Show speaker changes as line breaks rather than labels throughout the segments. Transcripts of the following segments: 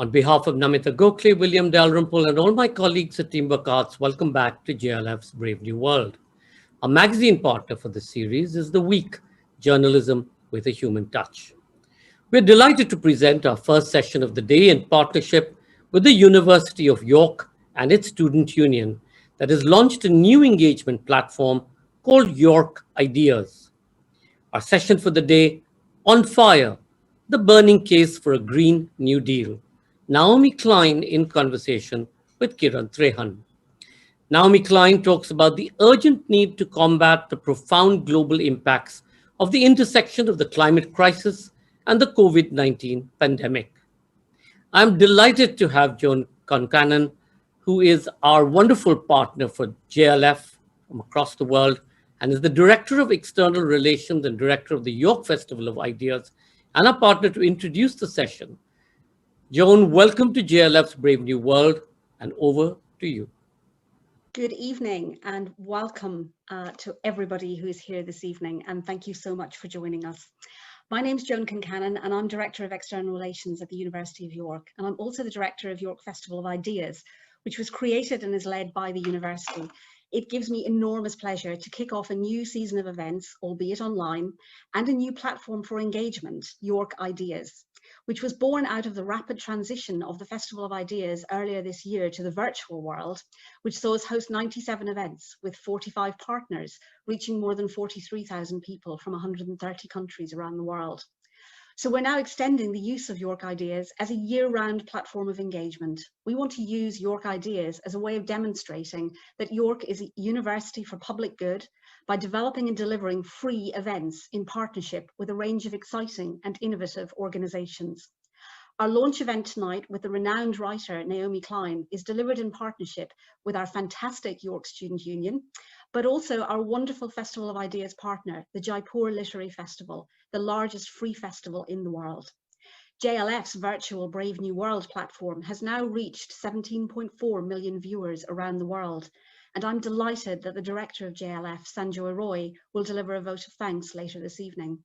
On behalf of Namita Gokhale, William Dalrymple, and all my colleagues at Teamwork Arts, welcome back to JLF's Brave New World. Our magazine partner for this series is The Week, Journalism with a Human Touch. We're delighted to present our first session of the day in partnership with the University of York and its student union that has launched a new engagement platform called York Ideas. Our session for the day, On Fire, the burning case for a Green New Deal. Naomi Klein in conversation with Kiran Trehan. Naomi Klein talks about the urgent need to combat the profound global impacts of the intersection of the climate crisis and the COVID-19 pandemic. I'm delighted to have Joan Concannon, who is our wonderful partner for JLF from across the world and is the Director of External Relations and Director of the York Festival of Ideas, and our partner to introduce the session. Joan, welcome to JLF's Brave New World, and over to you.
Good evening and welcome to everybody who is here this evening, and thank you so much for joining us. My name's Joan Concannon and I'm Director of External Relations at the University of York, and I'm also the Director of York Festival of Ideas, which was created and is led by the university. It gives me enormous pleasure to kick off a new season of events, albeit online, and a new platform for engagement, York Ideas, which was born out of the rapid transition of the Festival of Ideas earlier this year to the virtual world, which saw us host 97 events with 45 partners, reaching more than 43,000 people from 130 countries around the world. So we're now extending the use of York Ideas as a year-round platform of engagement. We want to use York Ideas as a way of demonstrating that York is a university for public good by developing and delivering free events in partnership with a range of exciting and innovative organisations. Our launch event tonight with the renowned writer Naomi Klein is delivered in partnership with our fantastic York Student Union, but also our wonderful Festival of Ideas partner, the Jaipur Literary Festival, the largest free festival in the world. JLF's virtual Brave New World platform has now reached 17.4 million viewers around the world, and I'm delighted that the director of JLF, Sanjoy Roy, will deliver a vote of thanks later this evening.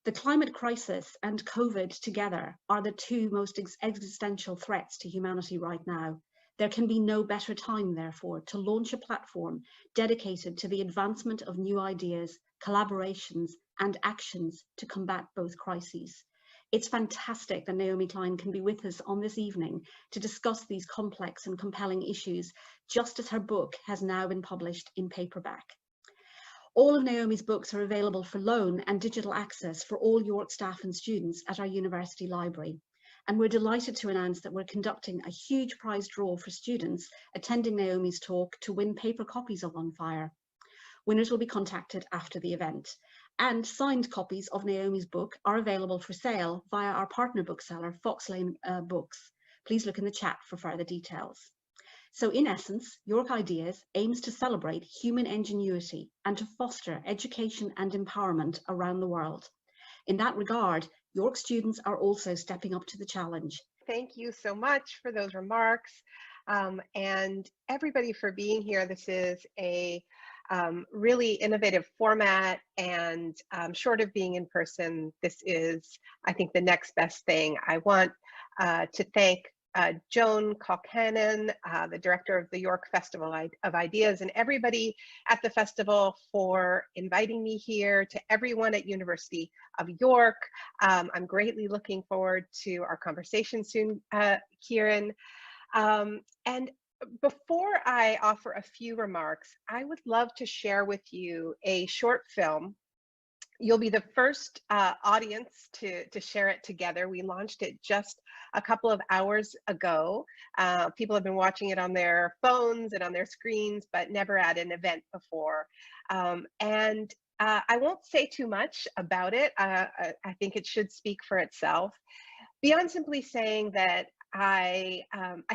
The climate crisis and COVID together are the two most existential threats to humanity right now. There can be no better time, therefore, to launch a platform dedicated to the advancement of new ideas, collaborations, and actions to combat both crises. It's fantastic that Naomi Klein can be with us on this evening to discuss these complex and compelling issues, just as her book has now been published in paperback. All of Naomi's books are available for loan and digital access for all York staff and students at our university library. And we're delighted to announce that we're conducting a huge prize draw for students attending Naomi's talk to win paper copies of On Fire. Winners will be contacted after the event, and signed copies of Naomi's book are available for sale via our partner bookseller, Fox Lane Books. Please look in the chat for further details. So in essence, York Ideas aims to celebrate human ingenuity and to foster education and empowerment around the world. In that regard, York students are also stepping up to the challenge.
Thank you so much for those remarks, and everybody for being here. This is a really innovative format, and short of being in person, this is, I think, the next best thing. I want to thank Joan Concannon, the director of the York Festival of Ideas, and everybody at the festival for inviting me here, to everyone at University of York. I'm greatly looking forward to our conversation soon, Kiran. And before I offer a few remarks, I would love to share with you a short film. You'll be the first audience to share it together. We launched it just a couple of hours ago. People have been watching it on their phones and on their screens, but never at an event before. And I won't say too much about it. I think it should speak for itself. Beyond simply saying that I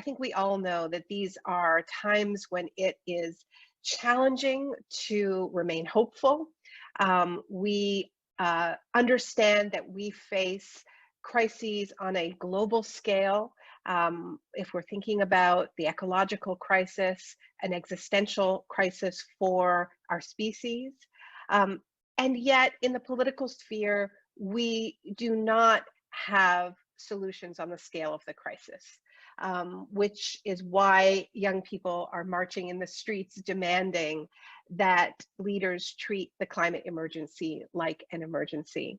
think we all know that these are times when it is challenging to remain hopeful. We understand that we face crises on a global scale. If we're thinking about the ecological crisis, an existential crisis for our species. And yet in the political sphere, we do not have solutions on the scale of the crisis, which is why young people are marching in the streets demanding that leaders treat the climate emergency like an emergency.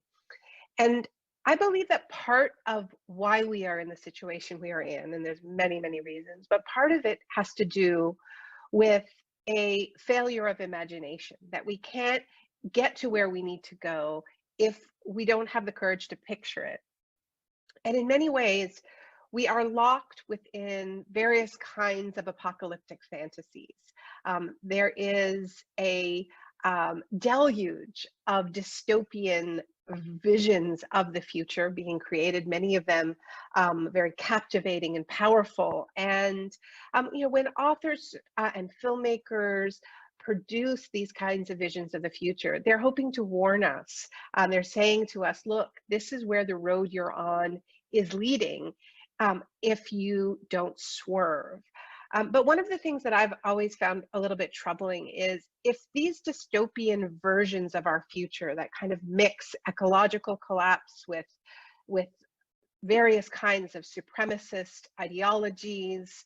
And I believe that part of why we are in the situation we are in, and there's many, many reasons, but part of it has to do with a failure of imagination, that we can't get to where we need to go if we don't have the courage to picture it. And in many ways, we are locked within various kinds of apocalyptic fantasies. There is a deluge of dystopian visions of the future being created, many of them very captivating and powerful. And when authors and filmmakers produce these kinds of visions of the future, they're hoping to warn us. They're saying to us, look, this is where the road you're on is leading if you don't swerve. But one of the things that I've always found a little bit troubling is if these dystopian versions of our future that kind of mix ecological collapse with various kinds of supremacist ideologies,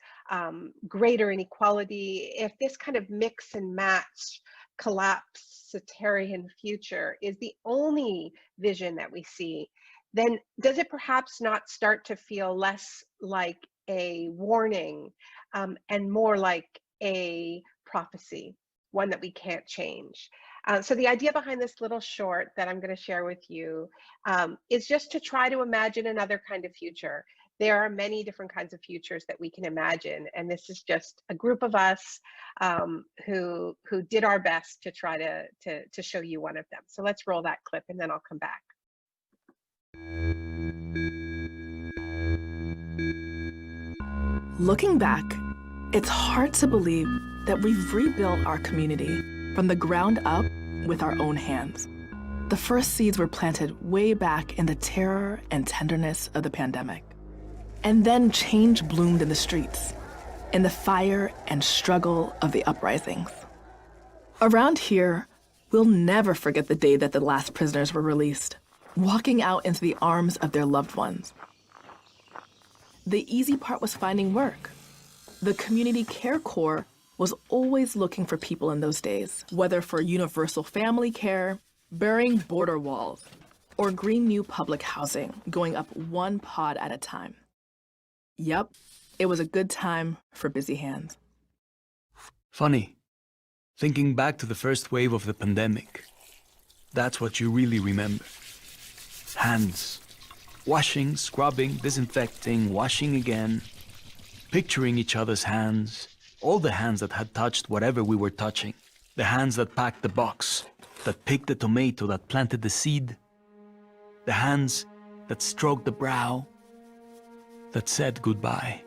greater inequality, if this kind of mix and match collapsitarian future is the only vision that we see, then does it perhaps not start to feel less like a warning and more like a prophecy, one that we can't change? So the idea behind this little short that I'm going to share with you is just to try to imagine another kind of future. There are many different kinds of futures that we can imagine, and this is just a group of us who did our best to try to show you one of them. So let's roll that clip, and then I'll come back.
Looking back, it's hard to believe that we've rebuilt our community from the ground up with our own hands. The first seeds were planted way back in the terror and tenderness of the pandemic. And then change bloomed in the streets, in the fire and struggle of the uprisings. Around here, we'll never forget the day that the last prisoners were released, walking out into the arms of their loved ones. The easy part was finding work. The Community Care Corps was always looking for people in those days, whether for universal family care, burying border walls, or green new public housing, going up one pod at a time. Yep, it was a good time for busy hands.
Funny, thinking back to the first wave of the pandemic, that's what you really remember. Hands. Washing, scrubbing, disinfecting, washing again. Picturing each other's hands, all the hands that had touched whatever we were touching. The hands that packed the box, that picked the tomato, that planted the seed. The hands that stroked the brow, that said goodbye.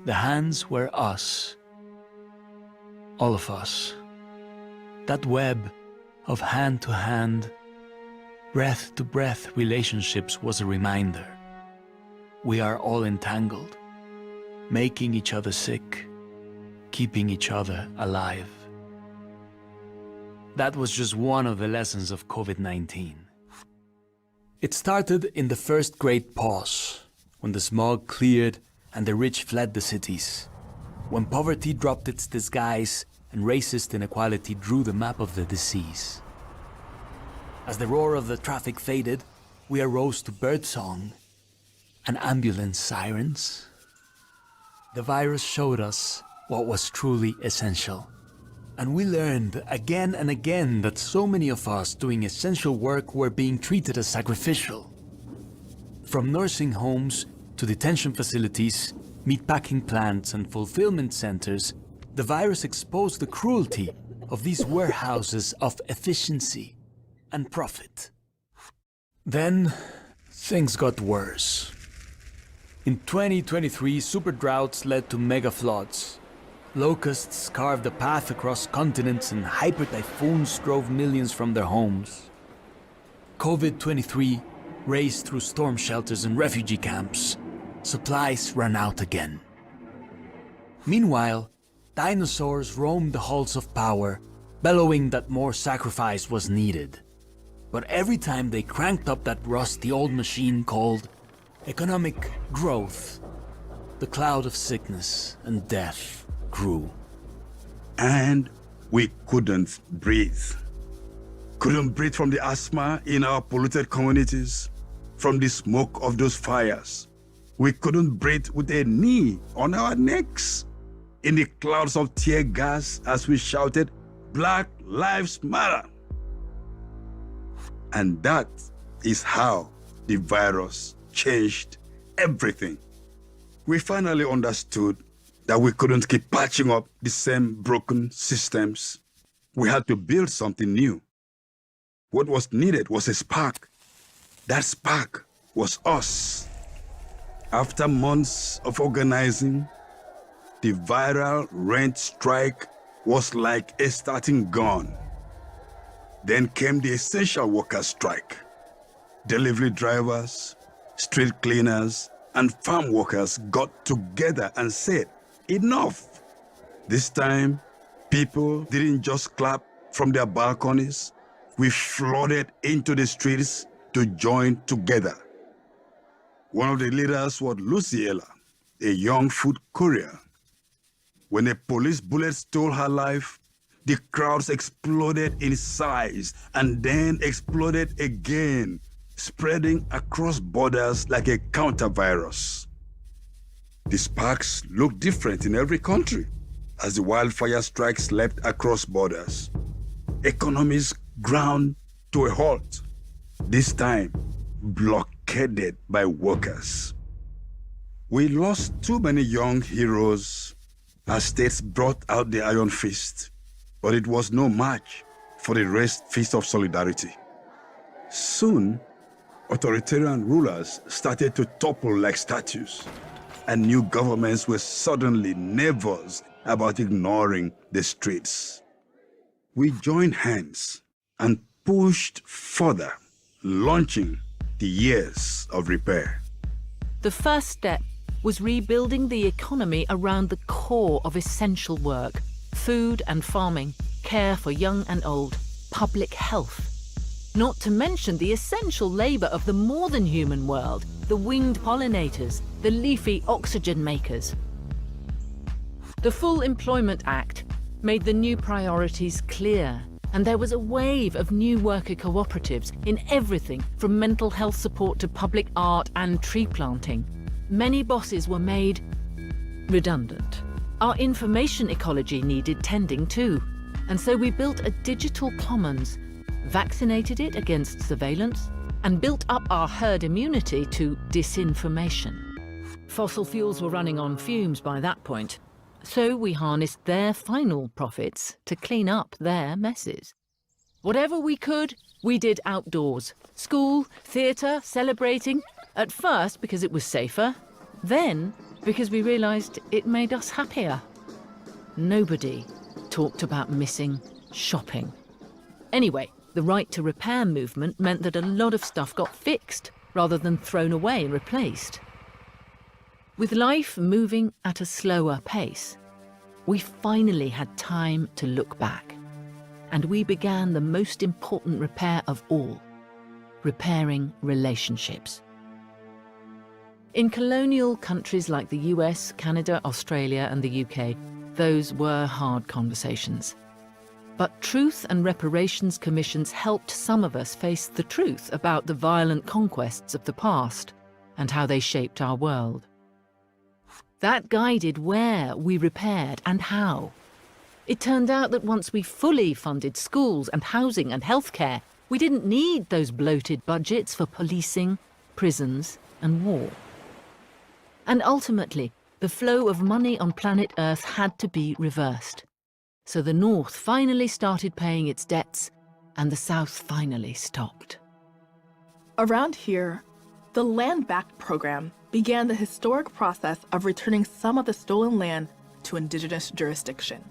The hands were us. All of us. That web of hand-to-hand, breath-to-breath relationships was a reminder. We are all entangled, making each other sick, keeping each other alive. That was just one of the lessons of COVID-19. It started in the first great pause, when the smog cleared and the rich fled the cities, when poverty dropped its disguise and racist inequality drew the map of the disease. As the roar of the traffic faded, we arose to birdsong and ambulance sirens. The virus showed us what was truly essential. And we learned again and again that so many of us doing essential work were being treated as sacrificial. From nursing homes to detention facilities, meatpacking plants and fulfillment centers, the virus exposed the cruelty of these warehouses of efficiency and profit. Then, things got worse. In 2023, super droughts led to mega floods. Locusts carved a path across continents and hyper typhoons drove millions from their homes. COVID-23 raced through storm shelters and refugee camps. Supplies ran out again. Meanwhile, dinosaurs roamed the halls of power, bellowing that more sacrifice was needed. But every time they cranked up that rusty old machine called economic growth, the cloud of sickness and death grew.
And we couldn't breathe. Couldn't breathe from the asthma in our polluted communities, from the smoke of those fires. We couldn't breathe with a knee on our necks, in the clouds of tear gas as we shouted, "Black Lives Matter." And that is how the virus changed everything. We finally understood that we couldn't keep patching up the same broken systems. We had to build something new. What was needed was a spark. That spark was us. After months of organizing, the viral rent strike was like a starting gun. Then came the essential workers strike. Delivery drivers, street cleaners, and farm workers got together and said, enough. This time, people didn't just clap from their balconies. We flooded into the streets to join together. One of the leaders was Luciela, a young food courier. When a police bullet stole her life, the crowds exploded in size and then exploded again, spreading across borders like a counter-virus. The sparks looked different in every country as the wildfire strikes leapt across borders. Economies ground to a halt, this time blockaded by workers. We lost too many young heroes as states brought out the iron fist, but it was no match for the raised fist of solidarity. Soon, authoritarian rulers started to topple like statues, and new governments were suddenly nervous about ignoring the streets. We joined hands and pushed further, launching the years of repair.
The first step was rebuilding the economy around the core of essential work: food and farming, care for young and old, public health. Not to mention the essential labor of the more than human world, the winged pollinators, the leafy oxygen makers. The Full Employment Act made the new priorities clear, and there was a wave of new worker cooperatives in everything from mental health support to public art and tree planting. Many bosses were made redundant. Our information ecology needed tending too, and so we built a digital commons, vaccinated it against surveillance, and built up our herd immunity to disinformation. Fossil fuels were running on fumes by that point, so we harnessed their final profits to clean up their messes. Whatever we could, we did outdoors. School, theatre, celebrating. At first because it was safer, then because we realised it made us happier. Nobody talked about missing shopping. Anyway, the right to repair movement meant that a lot of stuff got fixed rather than thrown away and replaced. With life moving at a slower pace, we finally had time to look back. And we began the most important repair of all: repairing relationships. In colonial countries like the US, Canada, Australia, and the UK, those were hard conversations. But truth and reparations commissions helped some of us face the truth about the violent conquests of the past and how they shaped our world. That guided where we repaired and how. It turned out that once we fully funded schools and housing and healthcare, we didn't need those bloated budgets for policing, prisons, and war. And ultimately, the flow of money on planet Earth had to be reversed. So the North finally started paying its debts, and the South finally stopped.
Around here, the Land Back program began the historic process of returning some of the stolen land to indigenous jurisdiction.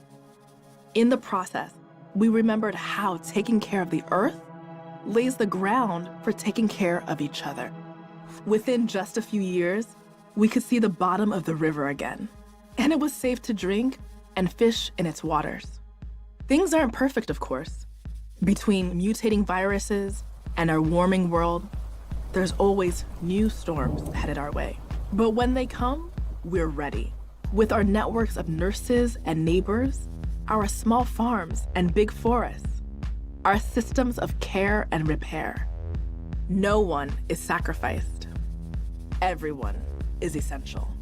In the process, we remembered how taking care of the earth lays the ground for taking care of each other. Within just a few years, we could see the bottom of the river again, and it was safe to drink and fish in its waters. Things aren't perfect, of course. Between mutating viruses and our warming world, there's always new storms headed our way. But when they come, we're ready. With our networks of nurses and neighbors, our small farms and big forests, our systems of care and repair, no one is sacrificed. Everyone is essential.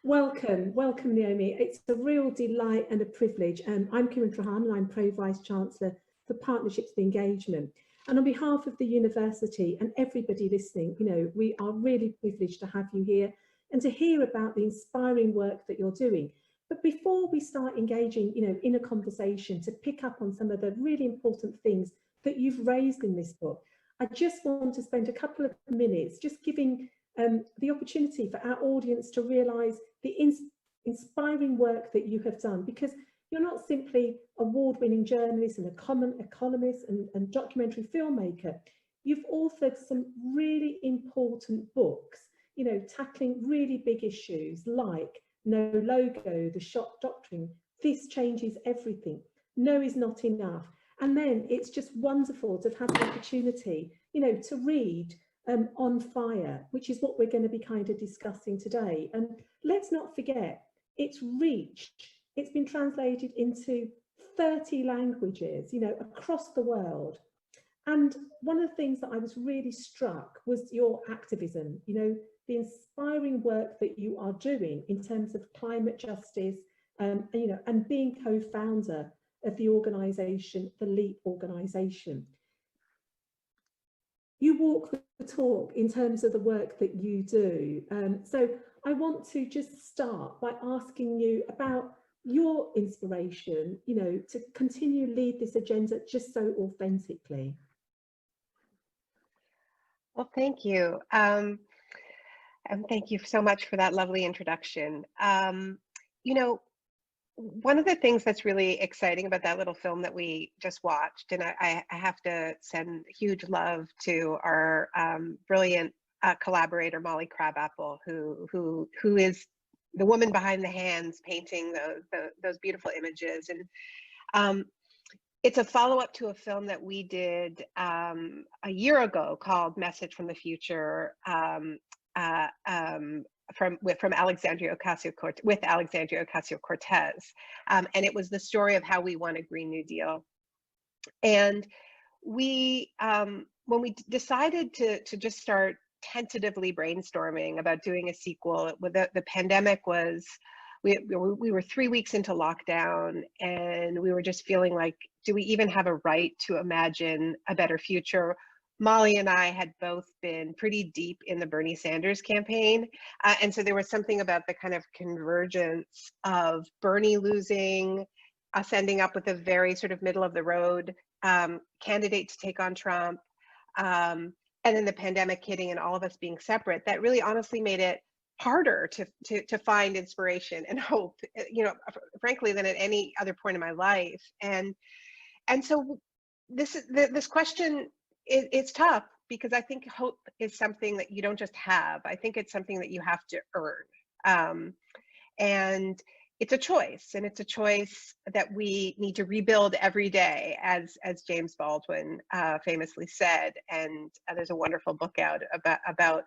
Welcome, welcome Naomi. It's a real delight and a privilege. I'm Kiran Trehan and I'm Pro Vice Chancellor for Partnerships and Engagement. And on behalf of the university and everybody listening, we are really privileged to have you here and to hear about the inspiring work that you're doing. But before we start engaging, in a conversation to pick up on some of the really important things that you've raised in this book, I just want to spend a couple of minutes just giving the opportunity for our audience to realise the inspiring work that you have done, because you're not simply award-winning journalist and economist and documentary filmmaker. You've authored some really important books, tackling really big issues like No Logo, The Shop Doctrine, This Changes Everything, No Is Not Enough. And then it's just wonderful to have had the opportunity, to read On Fire, which is what we're going to be kind of discussing today. And let's not forget, it's reached, it's been translated into 30 languages, across the world. And one of the things that I was really struck was your activism, the inspiring work that you are doing in terms of climate justice, and being co-founder of the organisation, the LEAP organisation. You walk the talk in terms of the work that you do. So I want to just start by asking you about your inspiration, to continue lead this agenda just so authentically.
Well, thank you. And thank you so much for that lovely introduction. One of the things that's really exciting about that little film that we just watched, and I have to send huge love to our brilliant collaborator, Molly Crabapple, who is the woman behind the hands painting those beautiful images. And it's a follow-up to a film that we did a year ago called Message from the Future, from Alexandria Ocasio-Cortez, with Alexandria Ocasio-Cortez, and it was the story of how we won a Green New Deal. And we, when we decided to just start tentatively brainstorming about doing a sequel, the pandemic was, we were 3 weeks into lockdown, and we were just feeling like, do we even have a right to imagine a better future? Molly and I had both been pretty deep in the Bernie Sanders campaign. And so there was something about the kind of convergence of Bernie losing, us ending up with a very sort of middle of the road candidate to take on Trump, and then the pandemic hitting and all of us being separate, that really honestly made it harder to find inspiration and hope, frankly, than at any other point in my life. And so this question, it's tough, because I think hope is something that you don't just have. I think it's something that you have to earn. And it's a choice, and it's a choice that we need to rebuild every day, as James Baldwin famously said. And there's a wonderful book out about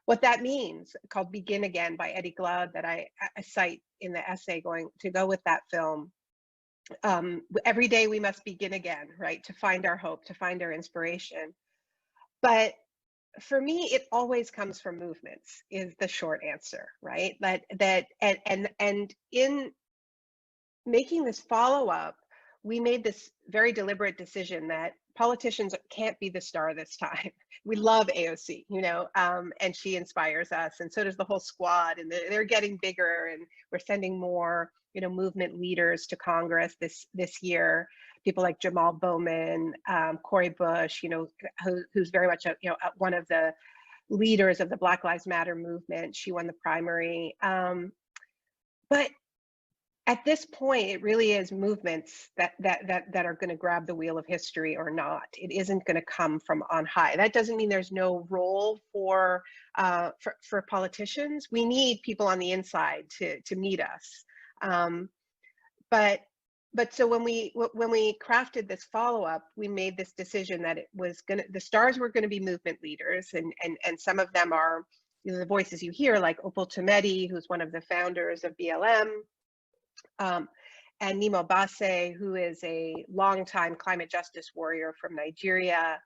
what that means, called Begin Again by Eddie Glaude, that I cite in the essay going to go with that film. Every day we must begin again, right? To find our hope, to find our inspiration. But for me, it always comes from movements, is the short answer, right? And in making this follow-up, we made this very deliberate decision that politicians can't be the star this time. We love AOC, and she inspires us, and so does the whole squad, and they're getting bigger, and we're sending more, movement leaders to Congress this year. People like Jamal Bowman, Cori Bush, who's very much one of the leaders of the Black Lives Matter movement. She won the primary, but at this point, it really is movements that are going to grab the wheel of history or not. It isn't going to come from on high. That doesn't mean there's no role for politicians. We need people on the inside to meet us. But so when we crafted this follow-up, we made this decision that the stars were going to be movement leaders, and some of them are the voices you hear, like Opal Tometi, who's one of the founders of BLM. And Nimo Bassey, who is a longtime climate justice warrior from Nigeria,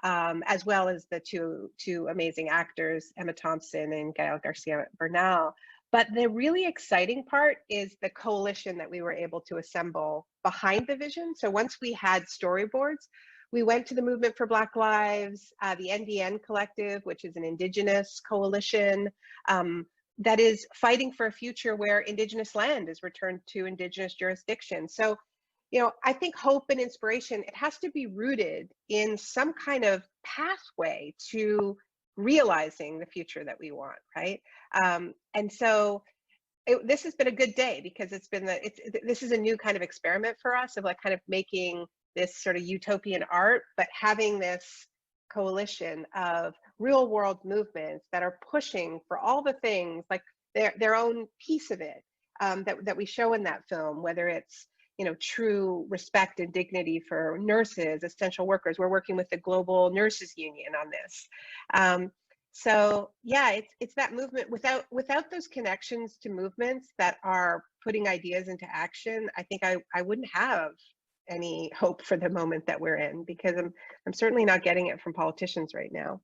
as well as the two amazing actors, Emma Thompson and Gael Garcia Bernal. But the really exciting part is the coalition that we were able to assemble behind the vision. So once we had storyboards, we went to the Movement for Black Lives, the NDN Collective, which is an Indigenous coalition, that is fighting for a future where Indigenous land is returned to Indigenous jurisdiction. So, I think hope and inspiration, it has to be rooted in some kind of pathway to realizing the future that we want, right? And so this has been a good day, because this is a new kind of experiment for us, of like kind of making this sort of utopian art, but having this coalition of real world movements that are pushing for all the things, like their own piece of it, that we show in that film, whether it's true respect and dignity for nurses, essential workers. We're working with the Global Nurses Union on this. So yeah, it's that movement. Without those connections to movements that are putting ideas into action, I think I wouldn't have any hope for the moment that we're in, because I'm certainly not getting it from politicians right now.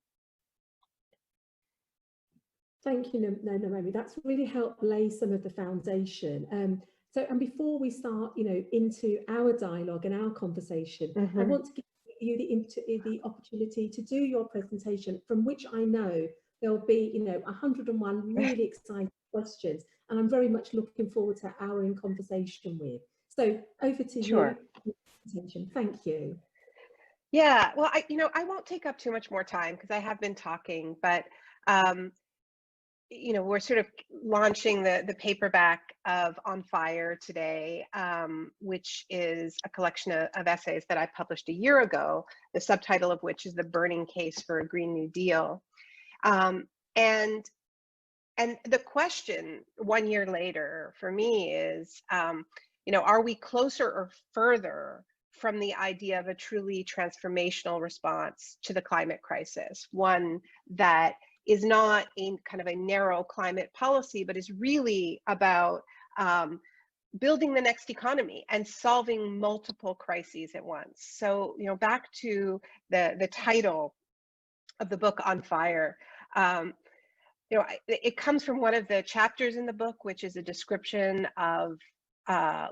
Thank you, Naomi. That's really helped lay some of the foundation. And before we start, into our dialogue and our conversation, I want to give you the opportunity to do your presentation, from which I know there'll be, 101 really exciting questions, and I'm very much looking forward to our conversation with. So over to you. Thank you.
Yeah, well, I won't take up too much more time, because I have been talking, but we're sort of launching the paperback of On Fire today, which is a collection of essays that I published a year ago, the subtitle of which is The Burning Case for a Green New Deal. And the question 1 year later for me is, are we closer or further from the idea of a truly transformational response to the climate crisis, one that is not in kind of a narrow climate policy, but is really about building the next economy and solving multiple crises at once. So, back to the title of the book, On Fire, it comes from one of the chapters in the book, which is a description of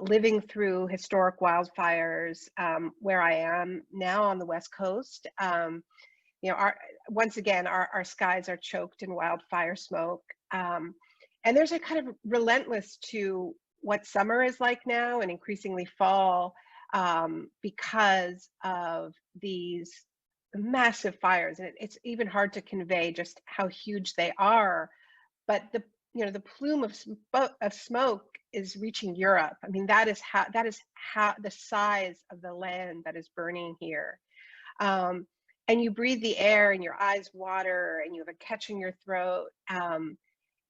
living through historic wildfires where I am now on the West Coast. Once again, our skies are choked in wildfire smoke. And there's a kind of relentless to what summer is like now, and increasingly fall, because of these massive fires. And it's even hard to convey just how huge they are. But the plume of smoke is reaching Europe. I mean, that is how the size of the land that is burning here. And you breathe the air and your eyes water and you have a catch in your throat. And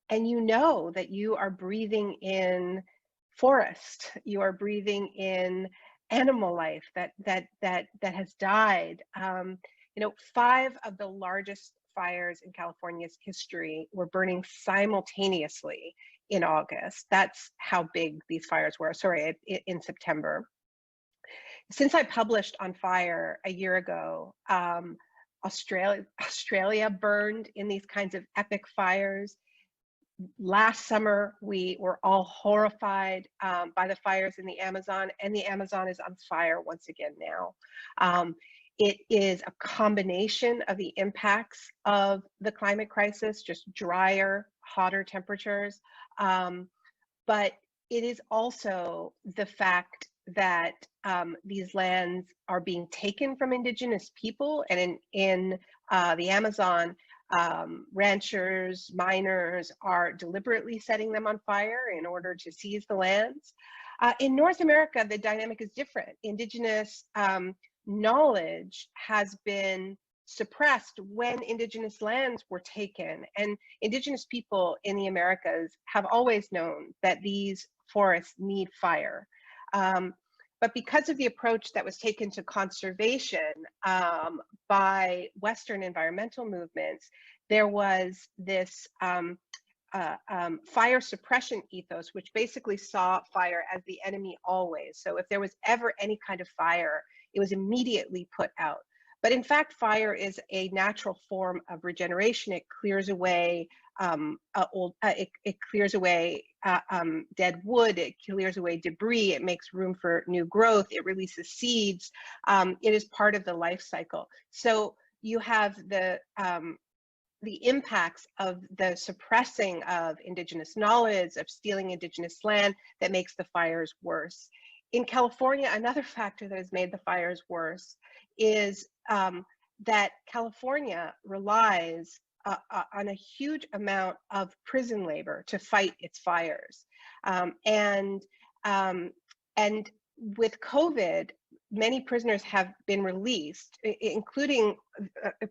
you know that you are breathing in forest, you are breathing in animal life that has died. 5 of the largest fires in California's history were burning simultaneously in August. That's how big these fires were, in September. Since I published On Fire a year ago, Australia burned in these kinds of epic fires. Last summer, we were all horrified by the fires in the Amazon, and the Amazon is on fire once again now. It is a combination of the impacts of the climate crisis, just drier, hotter temperatures, but it is also the fact that these lands are being taken from indigenous people, and in the Amazon, ranchers, miners are deliberately setting them on fire in order to seize the lands. In North America, the dynamic is different. Indigenous knowledge has been suppressed when indigenous lands were taken, and indigenous people in the Americas have always known that these forests need fire. But because of the approach that was taken to conservation by Western environmental movements, there was this fire suppression ethos, which basically saw fire as the enemy always. So if there was ever any kind of fire, it was immediately put out. But in fact, fire is a natural form of regeneration. It clears away it clears away dead wood. It clears away debris. It makes room for new growth. It releases seeds. It is part of the life cycle. So you have the impacts of the suppressing of indigenous knowledge, of stealing indigenous land, that makes the fires worse. In California, another factor that has made the fires worse is that California relies on a huge amount of prison labor to fight its fires. And with COVID, many prisoners have been released, including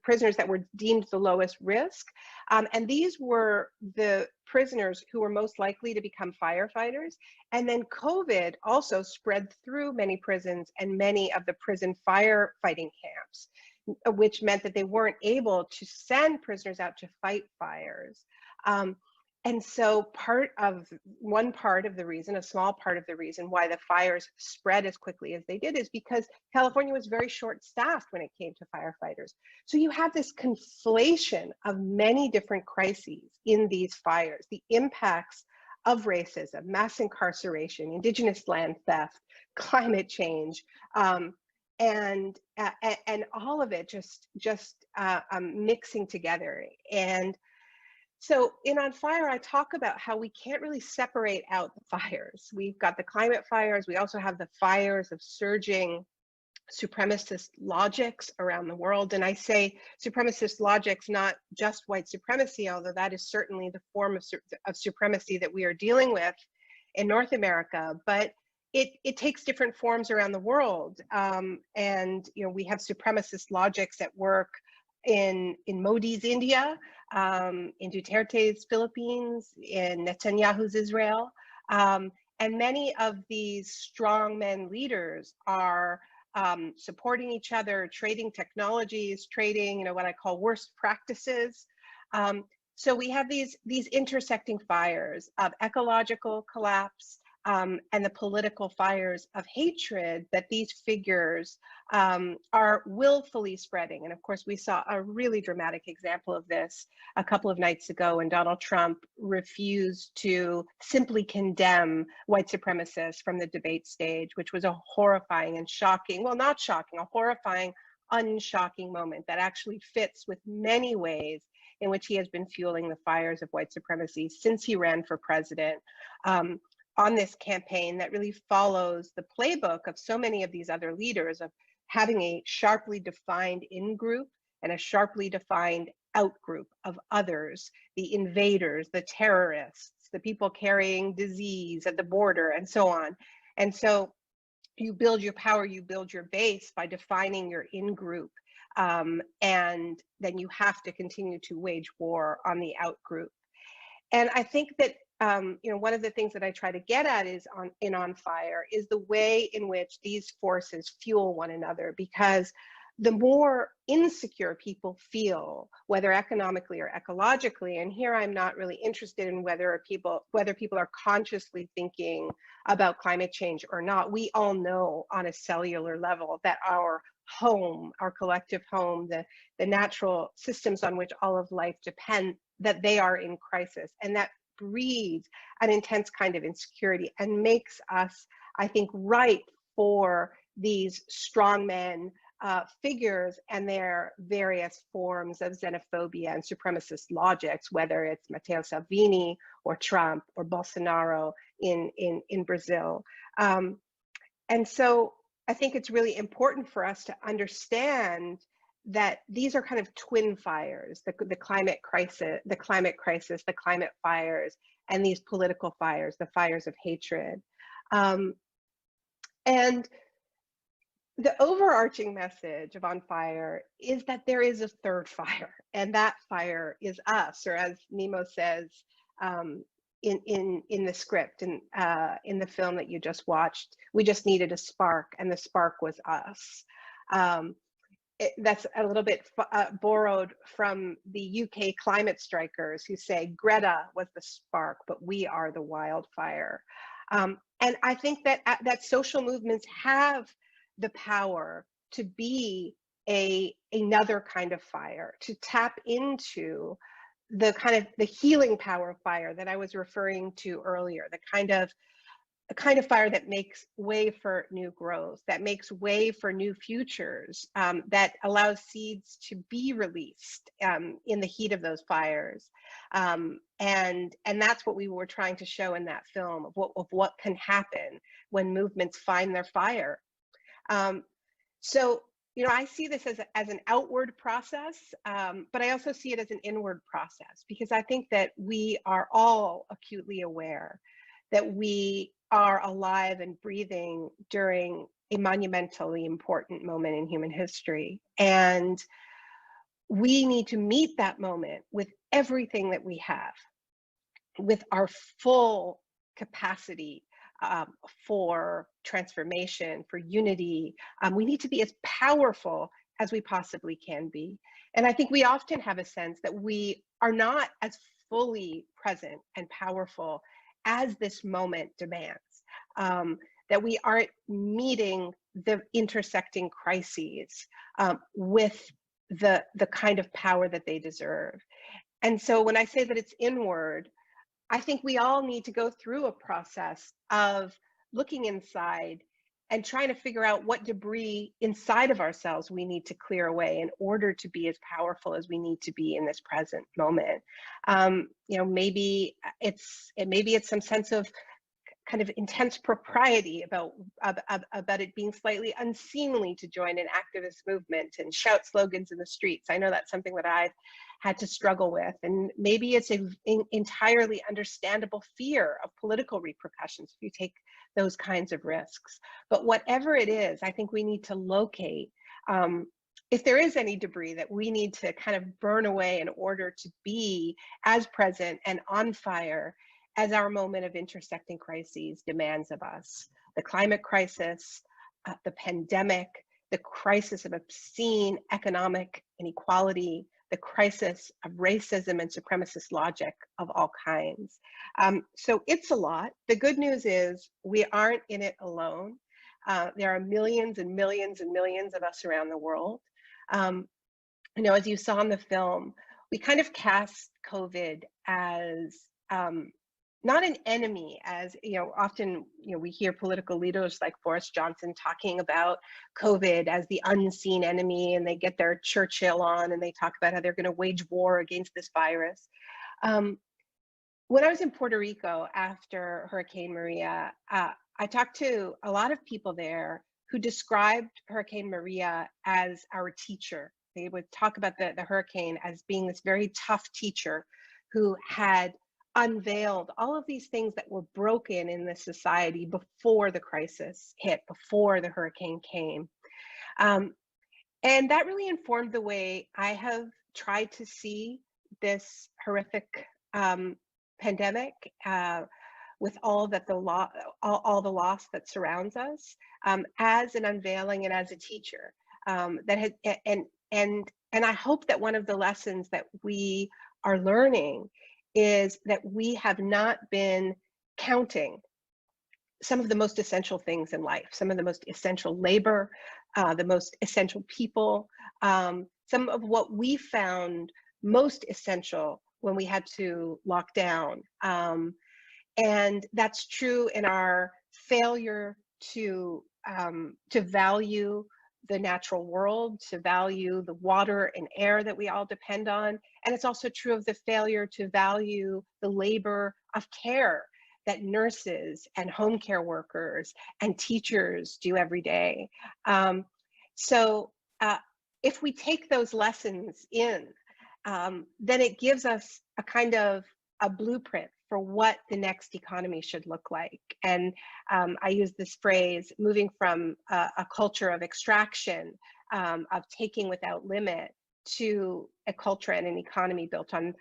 prisoners that were deemed the lowest risk. And these were the prisoners who were most likely to become firefighters. And then COVID also spread through many prisons and many of the prison firefighting camps, which meant that they weren't able to send prisoners out to fight fires. And so one part of the reason, a small part of the reason why the fires spread as quickly as they did, is because California was very short-staffed when it came to firefighters. So you have this conflation of many different crises in these fires, the impacts of racism, mass incarceration, indigenous land theft, climate change, and all of it just mixing together. And so in On Fire, I talk about how we can't really separate out the fires. We've got the climate fires. We also have the fires of surging supremacist logics around the world. And I say supremacist logics, not just white supremacy, although that is certainly the form of supremacy that we are dealing with in North America. But it takes different forms around the world. And we have supremacist logics at work in Modi's India, in Duterte's Philippines, in Netanyahu's Israel. And many of these strongmen leaders are supporting each other, trading technologies, trading, what I call worst practices. So we have these intersecting fires of ecological collapse, and the political fires of hatred that these figures are willfully spreading. And of course, we saw a really dramatic example of this a couple of nights ago when Donald Trump refused to simply condemn white supremacists from the debate stage, which was a horrifying and shocking, well, not shocking, a horrifying, unshocking moment that actually fits with many ways in which he has been fueling the fires of white supremacy since he ran for president. On this campaign that really follows the playbook of so many of these other leaders of having a sharply defined in-group and a sharply defined out-group of others, the invaders, the terrorists, the people carrying disease at the border, and so on. And so you build your power, you build your base by defining your in-group, and then you have to continue to wage war on the out-group. And I think that one of the things that I try to get at is On Fire is the way in which these forces fuel one another, because the more insecure people feel, whether economically or ecologically, and here I'm not really interested in whether people are consciously thinking about climate change or not. We all know on a cellular level that our home, our collective home, the natural systems on which all of life depend, that they are in crisis, and that breeds an intense kind of insecurity and makes us, I think, ripe for these strongmen figures and their various forms of xenophobia and supremacist logics, whether it's Matteo Salvini or Trump or Bolsonaro in Brazil. And so I think it's really important for us to understand that these are kind of twin fires, the climate crisis, the climate fires, and these political fires, the fires of hatred. And the overarching message of On Fire is that there is a third fire, and that fire is us, or as Nemo says in the script, in the film that you just watched, we just needed a spark, and the spark was us. That's a little bit borrowed from the UK climate strikers, who say Greta was the spark, but we are the wildfire. And I think that social movements have the power to be another kind of fire, to tap into the kind of the healing power of fire that I was referring to earlier, the kind of fire that makes way for new growth, that makes way for new futures, that allows seeds to be released in the heat of those fires. And that's what we were trying to show in that film, of what can happen when movements find their fire. So, I see this as an outward process, but I also see it as an inward process, because I think that we are all acutely aware that we are alive and breathing during a monumentally important moment in human history. And we need to meet that moment with everything that we have, with our full capacity for transformation, for unity. We need to be as powerful as we possibly can be. And I think we often have a sense that we are not as fully present and powerful as this moment demands, that we aren't meeting the intersecting crises with the kind of power that they deserve. And so when I say that it's inward, I think we all need to go through a process of looking inside and trying to figure out what debris inside of ourselves we need to clear away in order to be as powerful as we need to be in this present moment. Maybe it's some sense of kind of intense propriety about it being slightly unseemly to join an activist movement and shout slogans in the streets. I know that's something that I've had to struggle with. And maybe it's an entirely understandable fear of political repercussions if you take those kinds of risks. But whatever it is, I think we need to locate if there is any debris that we need to kind of burn away in order to be as present and on fire as our moment of intersecting crises demands of us. The climate crisis, the pandemic, the crisis of obscene economic inequality, the crisis of racism and supremacist logic of all kinds. So it's a lot. The good news is we aren't in it alone. There are millions and millions and millions of us around the world. As you saw in the film, we kind of cast COVID as not an enemy, as often we hear political leaders like Boris Johnson talking about COVID as the unseen enemy, and they get their Churchill on and they talk about how they're going to wage war against this virus. When I was in Puerto Rico after Hurricane Maria, I talked to a lot of people there who described Hurricane Maria as our teacher. They would talk about the hurricane as being this very tough teacher who had unveiled all of these things that were broken in the society before the crisis hit, before the hurricane came. And that really informed the way I have tried to see this horrific pandemic, with all the loss that surrounds us, as an unveiling and as a teacher. And I hope that one of the lessons that we are learning is that we have not been counting some of the most essential things in life, some of the most essential labor, the most essential people, some of what we found most essential when we had to lock down. And that's true in our failure to value the natural world, to value the water and air that we all depend on. And it's also true of the failure to value the labor of care that nurses and home care workers and teachers do every day. So if we take those lessons in, then it gives us a kind of a blueprint for what the next economy should look like. And I use this phrase, moving from a culture of extraction, of taking without limit, to a culture and an economy built on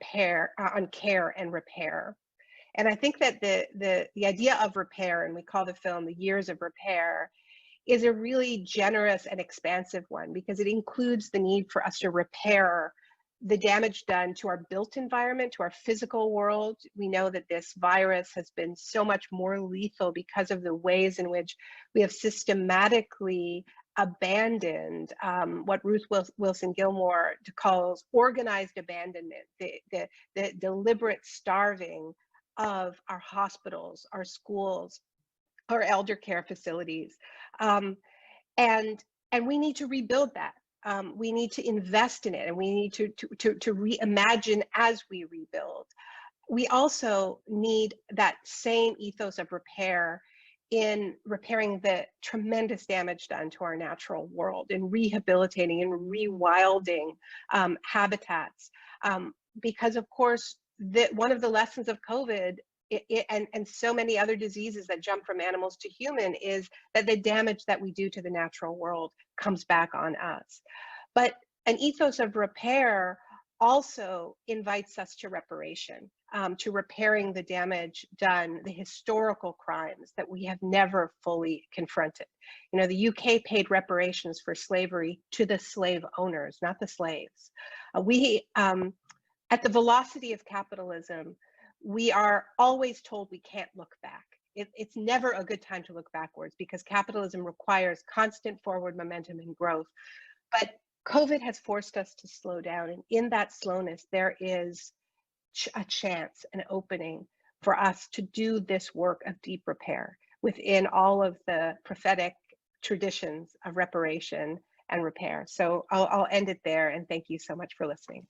care and repair. And I think that the idea of repair, and we call the film The Years of Repair, is a really generous and expansive one, because it includes the need for us to repair the damage done to our built environment, to our physical world. We know that this virus has been so much more lethal because of the ways in which we have systematically abandoned what Ruth Wilson Gilmore calls organized abandonment, the deliberate starving of our hospitals, our schools, our elder care facilities. And we need to rebuild that. We need to invest in it, and we need to reimagine as we rebuild. We also need that same ethos of repair in repairing the tremendous damage done to our natural world, in rehabilitating and rewilding habitats. Because of course, one of the lessons of COVID and so many other diseases that jump from animals to human is that the damage that we do to the natural world comes back on us. But an ethos of repair also invites us to reparation, to repairing the damage done, the historical crimes that we have never fully confronted. You know, the UK paid reparations for slavery to the slave owners, not the slaves. At the velocity of capitalism, we are always told we can't look back. It's never a good time to look backwards, because capitalism requires constant forward momentum and growth. But COVID has forced us to slow down. And in that slowness, there is a chance, an opening for us to do this work of deep repair within all of the prophetic traditions of reparation and repair. So I'll end it there, and thank you so much for listening.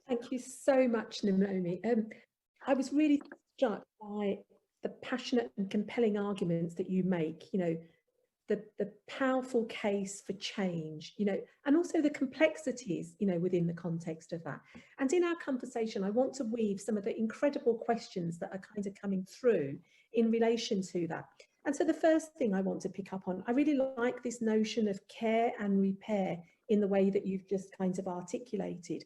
Thank you so much, Naomi. I was really struck by the passionate and compelling arguments that you make, you know, the powerful case for change, you know, and also the complexities, you know, within the context of that. And in our conversation, I want to weave some of the incredible questions that are kind of coming through in relation to that. And so the first thing I want to pick up on, I really like this notion of care and repair in the way that you've just kind of articulated.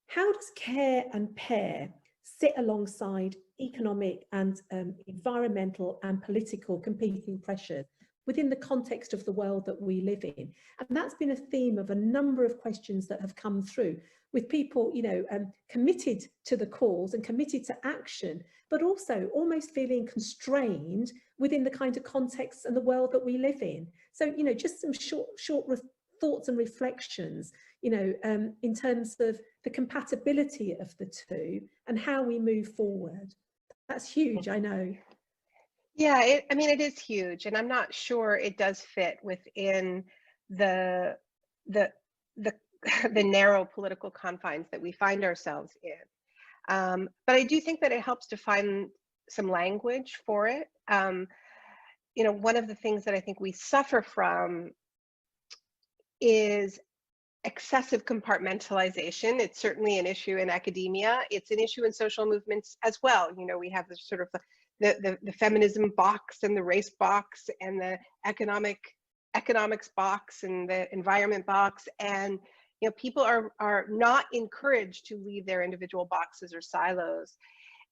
How does care and repair sit alongside economic and environmental and political competing pressures within the context of the world that we live in? And that's been a theme of a number of questions that have come through, with people, you know, committed to the cause and committed to action, but also almost feeling constrained within the kind of context and the world that we live in. So, you know, just some short thoughts and reflections, you know, in terms of the compatibility of the two and how we move forward. That's huge, I know.
Yeah, I mean, it is huge, and I'm not sure it does fit within the narrow political confines that we find ourselves in. But I do think that it helps to find some language for it. You know, one of the things that I think we suffer from is excessive compartmentalization. It's certainly an issue in academia. It's an issue in social movements as well. You know, we have the sort of the feminism box and the race box and the economics box and the environment box. And, you know, people are not encouraged to leave their individual boxes or silos.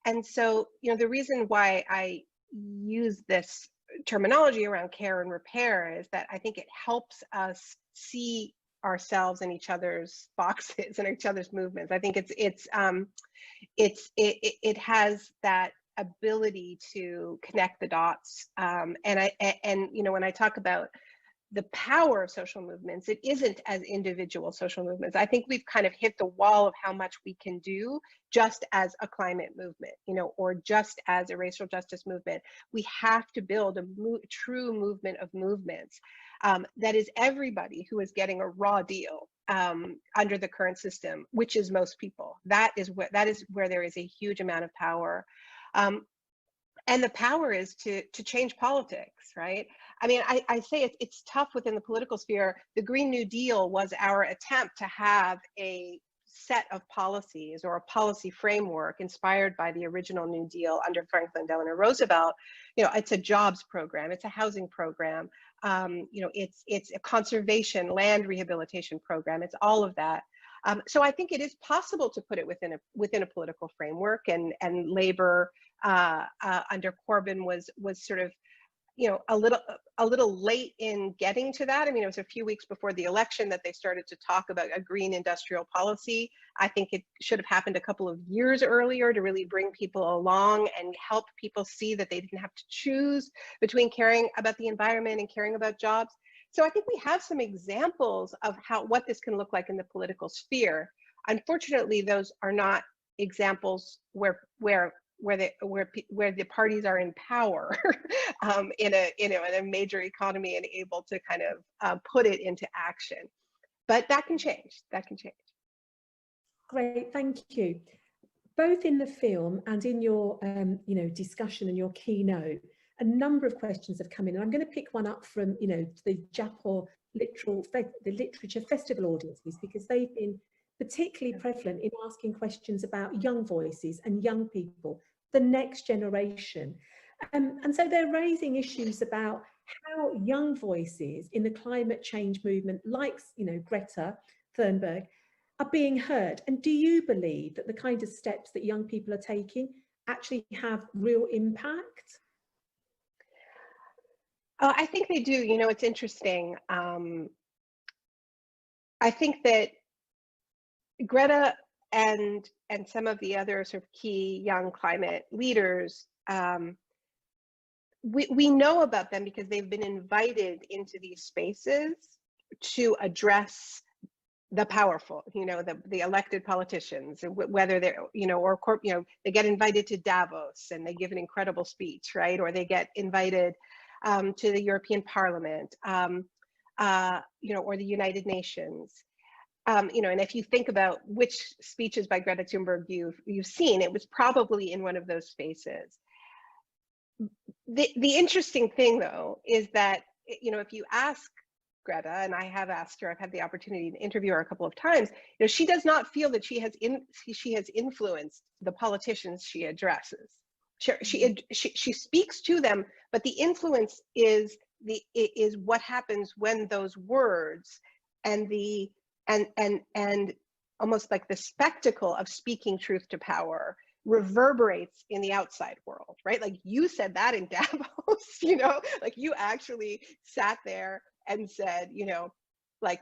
And so, you know, the reason why I use this terminology around care and repair is that I think it helps us see ourselves in each other's boxes and each other's movements. I think it has that ability to connect the dots. And you know, when I talk about the power of social movements, it isn't as individual social movements. I think we've kind of hit the wall of how much we can do just as a climate movement, you know, or just as a racial justice movement. We have to build a true movement of movements that is everybody who is getting a raw deal under the current system, which is most people. That is where there is a huge amount of power. And the power is to change politics, right? I mean, I say it's tough within the political sphere. The Green New Deal was our attempt to have a set of policies or a policy framework inspired by the original New Deal under Franklin Delano Roosevelt. You know, it's a jobs program, it's a housing program, you know, it's a conservation, land rehabilitation program, it's all of that. So I think it is possible to put it within a political framework, and Labor under Corbyn was sort of, you know, a little late in getting to that. I mean, it was a few weeks before the election that they started to talk about a green industrial policy. I think it should have happened a couple of years earlier to really bring people along and help people see that they didn't have to choose between caring about the environment and caring about jobs. So I think we have some examples of what this can look like in the political sphere. Unfortunately, those are not examples where the parties are in power in a major economy and able to kind of put it into action. But that can change. That can change.
Great, thank you. Both in the film and in your you know, discussion and your keynote, a number of questions have come in, and I'm going to pick one up from, you know, the Jaipur the literature festival audiences, because they've been particularly prevalent in asking questions about young voices and young people, the next generation. And so they're raising issues about how young voices in the climate change movement, like, you know, Greta Thunberg, are being heard. And do you believe that the kind of steps that young people are taking actually have real impact?
I think they do. You know, it's interesting. I think that Greta and some of the other sort of key young climate leaders, we know about them because they've been invited into these spaces to address the powerful, you know, the elected politicians, whether they're, you know, or you know, they get invited to Davos and they give an incredible speech, right? Or they get invited to the European Parliament, you know, or the United Nations. You know, and if you think about which speeches by Greta Thunberg you've seen, it was probably in one of those spaces. The interesting thing, though, is that, you know, if you ask Greta, and I have asked her, I've had the opportunity to interview her a couple of times, you know, she does not feel that she has influenced the politicians she addresses. She speaks to them, but the influence is what happens when those words and almost like the spectacle of speaking truth to power reverberates in the outside world, right? Like you said that in Davos, you know, like you actually sat there and said, you know, like,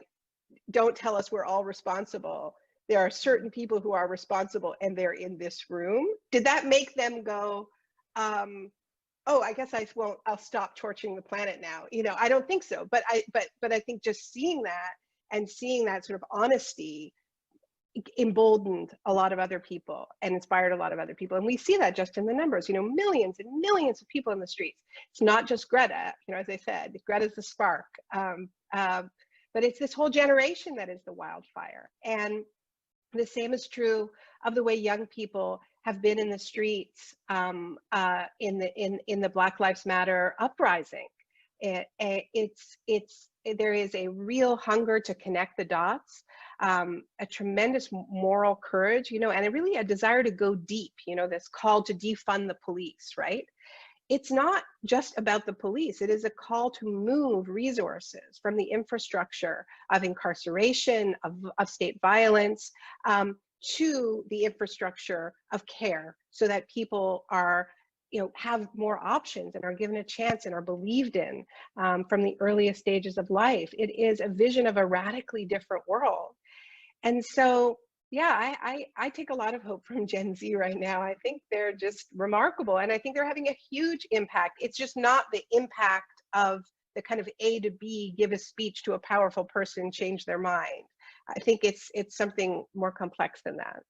don't tell us we're all responsible. There are certain people who are responsible and they're in this room. Did that make them go, oh, I guess I'll stop torching the planet now? You know, I don't think so. But I think just seeing that and seeing that sort of honesty emboldened a lot of other people and inspired a lot of other people. And we see that just in the numbers, you know, millions and millions of people in the streets. It's not just Greta, you know, as I said, Greta's the spark, but it's this whole generation that is the wildfire. And the same is true of the way young people have been in the streets in the Black Lives Matter uprising. There is a real hunger to connect the dots, a tremendous moral courage, you know, and really a desire to go deep, you know, this call to defund the police, right? It's not just about the police. It is a call to move resources from the infrastructure of incarceration, of state violence, to the infrastructure of care, so that people are, you know, have more options and are given a chance and are believed in from the earliest stages of life. It is a vision of a radically different world. And so, yeah, I take a lot of hope from Gen Z right now. I think they're just remarkable, and I think they're having a huge impact. It's just not the impact of the kind of A to B, give a speech to a powerful person, change their mind. I think it's something more complex than that.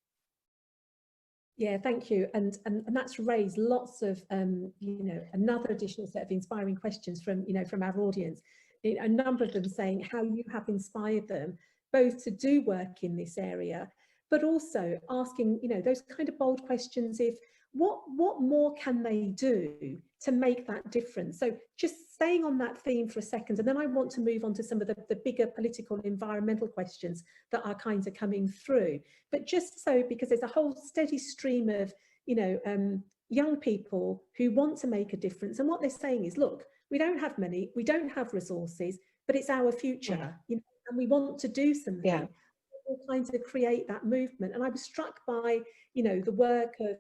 Yeah, thank you. And that's raised lots of, you know, another additional set of inspiring questions from, you know, from our audience. A number of them saying how you have inspired them both to do work in this area, but also asking, you know, those kind of bold questions. If what more can they do to make that difference? So just staying on that theme for a second, and then I want to move on to some of the bigger political environmental questions that are kind of coming through. But just so, because there's a whole steady stream of, you know, young people who want to make a difference, and what they're saying is, look, we don't have money, we don't have resources, but it's our future, you know, and we want to do something.
Yeah.
We're trying to create that movement. And I was struck by, you know, the work of,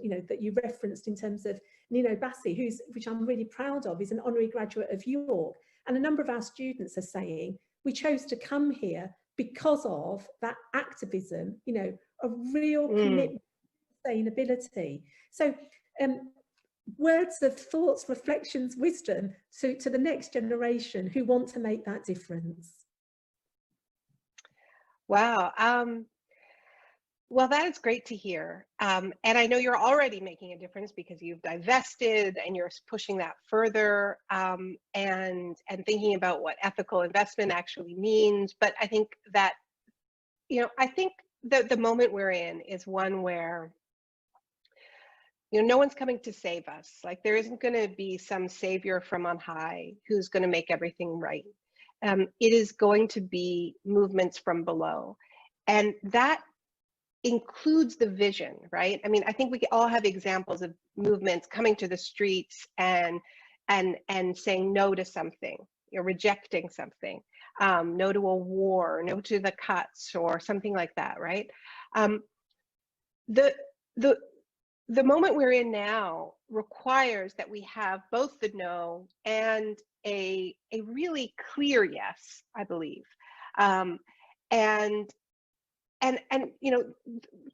you know, that you referenced in terms of Nino Bassi, which I'm really proud of, is an honorary graduate of York. And a number of our students are saying, we chose to come here because of that activism, you know, a real commitment to sustainability. So words of thoughts, reflections, wisdom to the next generation who want to make that difference.
Wow. Well, that is great to hear. And I know you're already making a difference because you've divested and you're pushing that further, and thinking about what ethical investment actually means. But I think that, you know, I think that the moment we're in is one where, you know, no one's coming to save us. Like, there isn't going to be some savior from on high who's going to make everything right. It is going to be movements from below. And that includes the vision, right? I mean, I think we all have examples of movements coming to the streets and saying no to something, you know, rejecting something, no to a war, no to the cuts, or something like that, right? The moment we're in now requires that we have both the no and a really clear yes, I believe. And you know,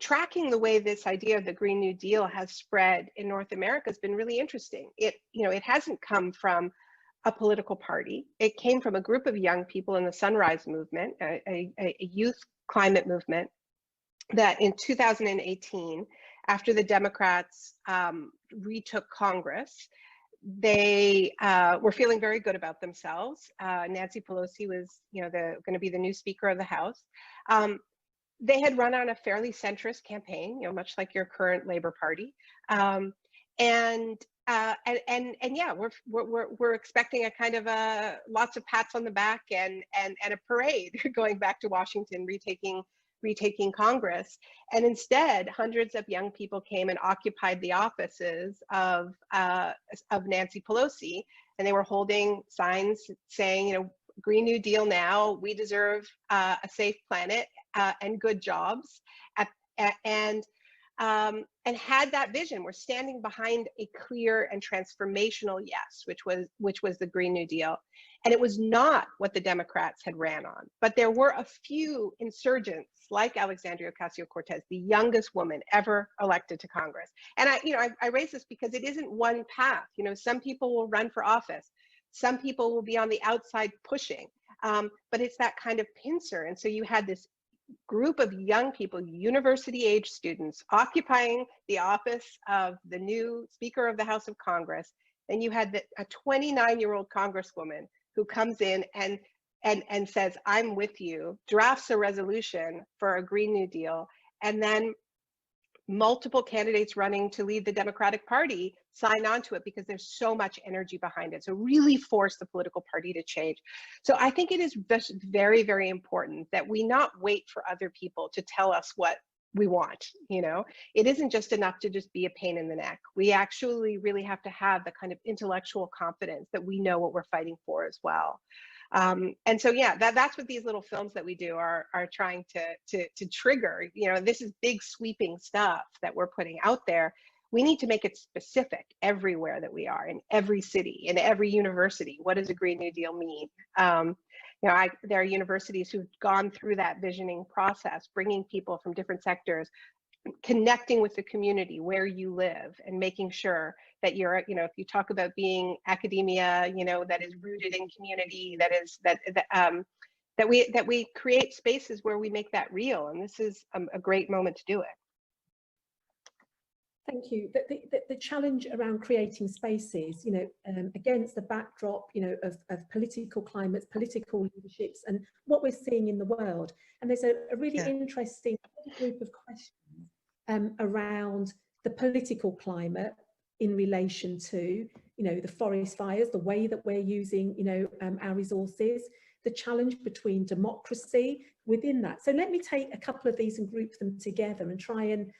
tracking the way this idea of the Green New Deal has spread in North America has been really interesting. It, you know, it hasn't come from a political party. It came from a group of young people in the Sunrise Movement, a youth climate movement, that in 2018, after the Democrats retook Congress, they were feeling very good about themselves. Nancy Pelosi was, you know, going to be the new Speaker of the House. They had run on a fairly centrist campaign, you know, much like your current Labor Party, and yeah, we're expecting a kind of lots of pats on the back and a parade going back to Washington, retaking Congress. And instead, hundreds of young people came and occupied the offices of Nancy Pelosi, and they were holding signs saying, you know, Green New Deal now, we deserve a safe planet and good jobs, and had that vision. We're standing behind a clear and transformational yes, which was the Green New Deal. And it was not what the Democrats had ran on, but there were a few insurgents like Alexandria Ocasio-Cortez, the youngest woman ever elected to Congress. And I raise this because it isn't one path. You know, some people will run for office, some people will be on the outside pushing, but it's that kind of pincer. And so you had this group of young people, university-age students, occupying the office of the new Speaker of the House of Congress. Then you had a 29-year-old Congresswoman who comes in and says, I'm with you, drafts a resolution for a Green New Deal, and then multiple candidates running to lead the Democratic Party sign on to it because there's so much energy behind it. So really force the political party to change. So I think it is very, very important that we not wait for other people to tell us what we want. You know, it isn't just enough to just be a pain in the neck. We actually really have to have the kind of intellectual confidence that we know what we're fighting for as well. And so, yeah, that's what these little films that we do are trying to trigger. You know, this is big sweeping stuff that we're putting out there. We need to make it specific everywhere that we are, in every city, in every university. What does a Green New Deal mean? You know, there are universities who've gone through that visioning process, bringing people from different sectors, connecting with the community where you live and making sure that you're, you know, if you talk about being academia, you know, that is rooted in community, that we create spaces where we make that real. And this is a great moment to do it.
Thank you. The challenge around creating spaces, you know, against the backdrop, you know, of political climates, political leaderships, and what we're seeing in the world. And there's a really interesting group of questions around the political climate in relation to, you know, the forest fires, the way that we're using, you know, our resources, the challenge between democracy within that. So let me take a couple of these and group them together and try and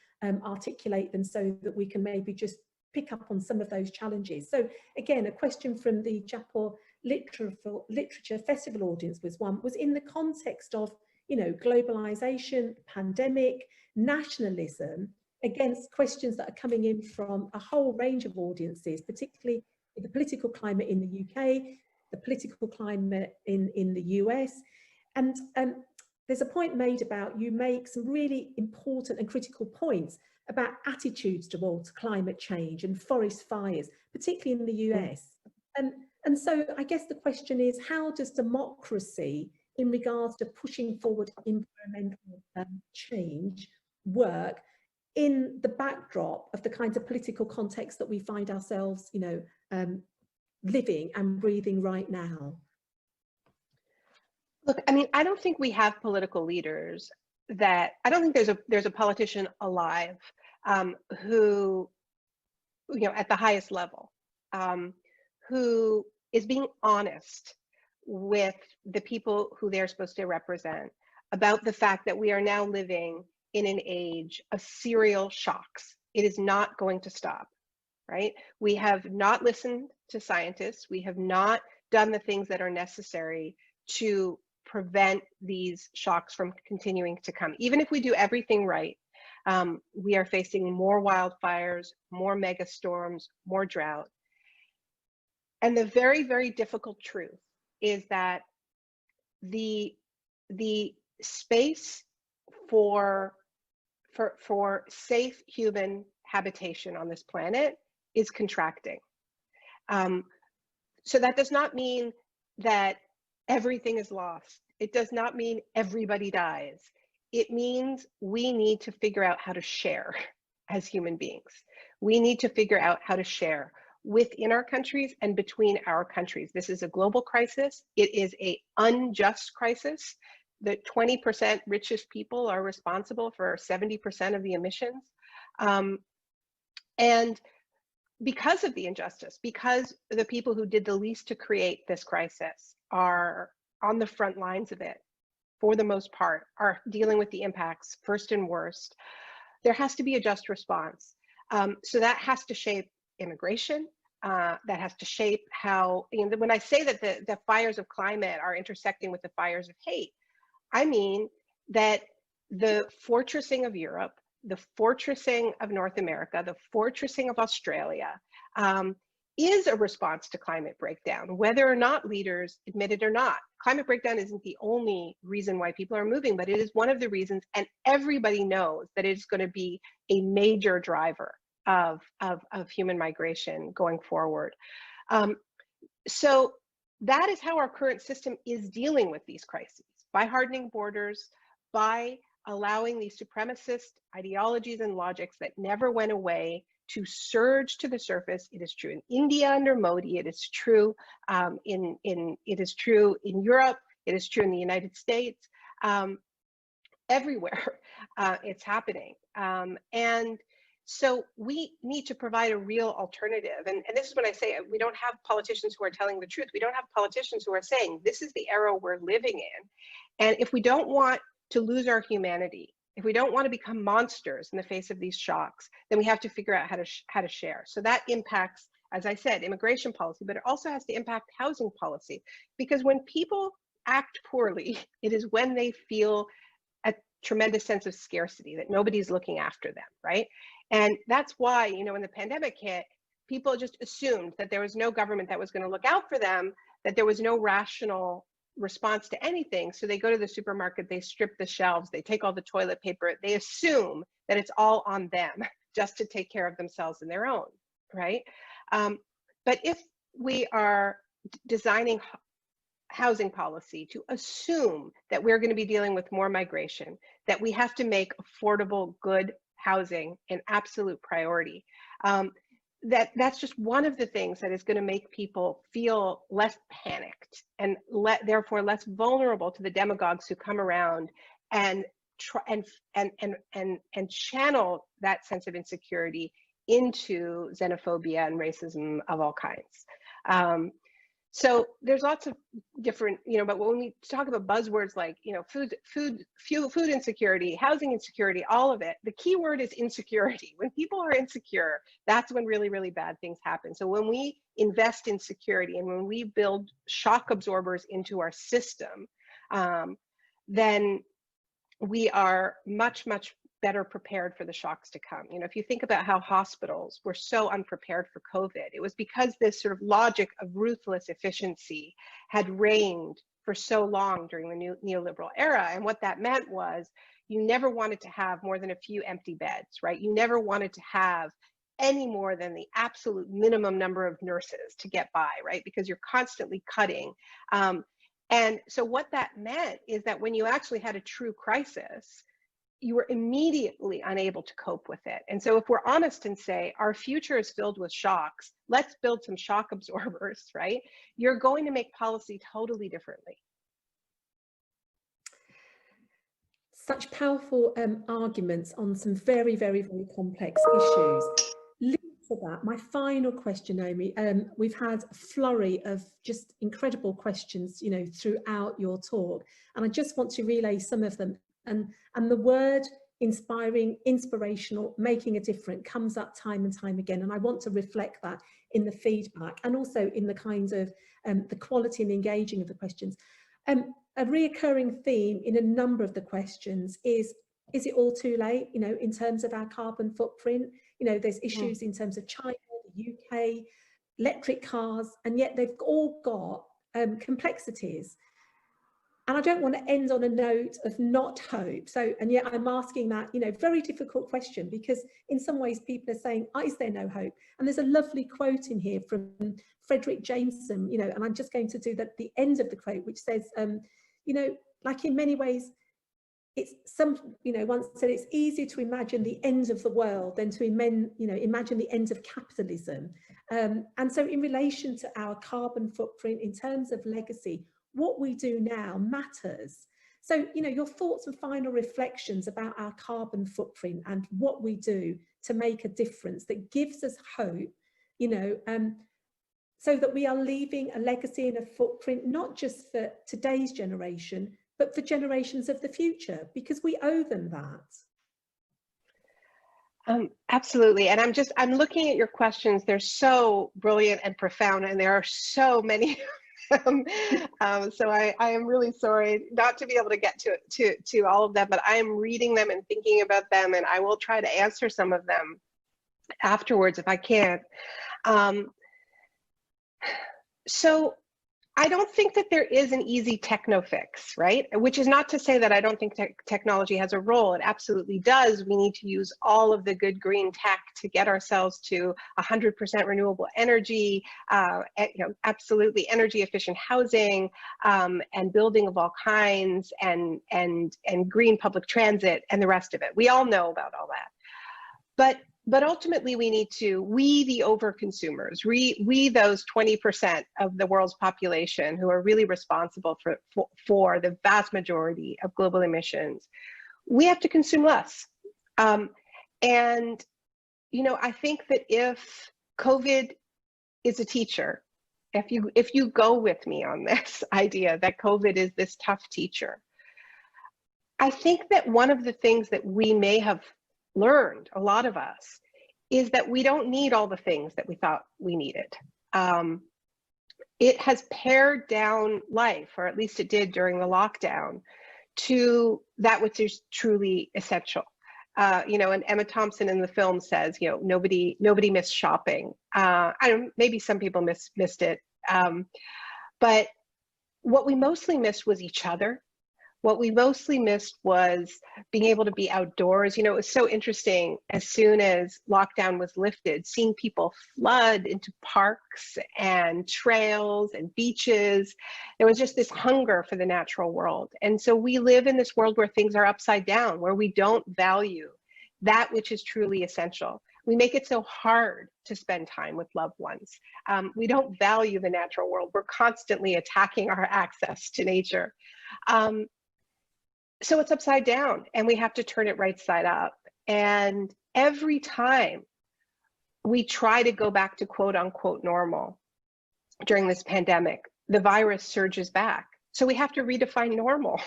articulate them so that we can maybe just pick up on some of those challenges. So again, a question from the Jaipur Literature Festival audience was in the context of, you know, globalization, pandemic, nationalism, against questions that are coming in from a whole range of audiences, particularly the political climate in the UK, the political climate in the US. And there's a point made about, you make some really important and critical points about attitudes towards climate change and forest fires, particularly in the US. And so I guess the question is, how does democracy in regards to pushing forward environmental change work in the backdrop of the kinds of political context that we find ourselves, you know, living and breathing right now?
Look, I mean, I don't think we have political leaders I don't think there's a politician alive who, you know, at the highest level, who is being honest with the people who they're supposed to represent about the fact that we are now living in an age of serial shocks. It is not going to stop, right? We have not listened to scientists. We have not done the things that are necessary to prevent these shocks from continuing to come. Even if we do everything right, we are facing more wildfires, more mega storms, more drought. And the very, very difficult truth is that the space for safe human habitation on this planet is contracting. So that does not mean that everything is lost. It does not mean everybody dies. It means we need to figure out how to share as human beings. We need to figure out how to share within our countries and between our countries. This is a global crisis. It is an unjust crisis. The 20% richest people are responsible for 70% of the emissions. And because of the injustice, because the people who did the least to create this crisis are on the front lines of it, for the most part, are dealing with the impacts first and worst, there has to be a just response. So that has to shape immigration. That has to shape how, you know, when I say that the fires of climate are intersecting with the fires of hate, I mean that the fortressing of Europe, the fortressing of North America, the fortressing of Australia is a response to climate breakdown, whether or not leaders admit it or not. Climate breakdown isn't the only reason why people are moving, but it is one of the reasons, and everybody knows that it's going to be a major driver of human migration going forward. So that is how our current system is dealing with these crises, by hardening borders, by allowing these supremacist ideologies and logics that never went away to surge to the surface. It is true in India under Modi. It is true it is true in Europe. It is true in the United States. Everywhere it's happening. And so we need to provide a real alternative. And this is when I say we don't have politicians who are telling the truth. We don't have politicians who are saying this is the era we're living in. And if we don't want to lose our humanity, if we don't want to become monsters in the face of these shocks, then we have to figure out how to share. So that impacts, as I said, immigration policy, but it also has to impact housing policy. Because when people act poorly, it is when they feel a tremendous sense of scarcity, that nobody's looking after them, right? And that's why, you know, when the pandemic hit, people just assumed that there was no government that was going to look out for them, that there was no rational response to anything. So they go to the supermarket, they strip the shelves, they take all the toilet paper, they assume that it's all on them just to take care of themselves and their own, right? But if we are designing housing policy to assume that we're going to be dealing with more migration, that we have to make affordable, good housing an absolute priority, that's just one of the things that is going to make people feel less panicked and therefore less vulnerable to the demagogues who come around and try and channel that sense of insecurity into xenophobia and racism of all kinds. So there's lots of different, but when we talk about buzzwords like, food insecurity, housing insecurity, all of it, the key word is insecurity. When people are insecure, that's when really, really bad things happen. So when we invest in security and when we build shock absorbers into our system, then we are much, much better prepared for the shocks to come. If you think about how hospitals were so unprepared for COVID, it was because this sort of logic of ruthless efficiency had reigned for so long during the neoliberal era. And what that meant was you never wanted to have more than a few empty beds, right? You never wanted to have any more than the absolute minimum number of nurses to get by, right? Because you're constantly cutting. And so what that meant is that when you actually had a true crisis, you were immediately unable to cope with it. And so if we're honest and say our future is filled with shocks, let's build some shock absorbers, right? You're going to make policy totally differently.
Such powerful arguments on some very, very, very complex issues. Linked to that, my final question, Naomi, we've had a flurry of just incredible questions, throughout your talk, and I just want to relay some of them. And the word inspiring, inspirational, making a difference comes up time and time again. And I want to reflect that in the feedback and also in the kinds of the quality and engaging of the questions. A reoccurring theme in a number of the questions is it all too late, in terms of our carbon footprint? There's issues in terms of China, the UK, electric cars, and yet they've all got complexities. And I don't want to end on a note of not hope. So, and yet I'm asking that, very difficult question, because in some ways people are saying, is there no hope? And there's a lovely quote in here from Frederick Jameson, and I'm just going to do that, the end of the quote, which says, like in many ways, it's once said it's easier to imagine the end of the world than to imagine the end of capitalism. And so in relation to our carbon footprint, in terms of legacy, what we do now matters. So, your thoughts and final reflections about our carbon footprint and what we do to make a difference that gives us hope, so that we are leaving a legacy and a footprint, not just for today's generation, but for generations of the future, because we owe them that.
Absolutely. And I'm looking at your questions. They're so brilliant and profound, and there are so many. So I am really sorry not to be able to get to all of them, but I am reading them and thinking about them, and I will try to answer some of them afterwards if I can. So I don't think that there is an easy techno fix, right? Which is not to say that I don't think technology has a role. It absolutely does. We need to use all of the good green tech to get ourselves to 100% renewable energy, absolutely energy efficient housing, and building of all kinds, and green public transit, and the rest of it. We all know about all that. But ultimately, we need to, the overconsumers, we those 20% of the world's population who are really responsible for the vast majority of global emissions, we have to consume less. And, I think that if COVID is a teacher, if you go with me on this idea that COVID is this tough teacher, I think that one of the things that we may have learned, a lot of us, is that we don't need all the things that we thought we needed. It has pared down life, or at least it did during the lockdown, to that which is truly essential. And Emma Thompson in the film says, nobody missed shopping. Maybe some people missed it, but what we mostly missed was each other. What we mostly missed was being able to be outdoors. You know, it was so interesting as soon as lockdown was lifted, seeing people flood into parks and trails and beaches. There was just this hunger for the natural world. And so we live in this world where things are upside down, where we don't value that which is truly essential. We make it so hard to spend time with loved ones. We don't value the natural world. We're constantly attacking our access to nature. So it's upside down and we have to turn it right side up. And every time we try to go back to quote unquote normal during this pandemic, the virus surges back. So we have to redefine normal.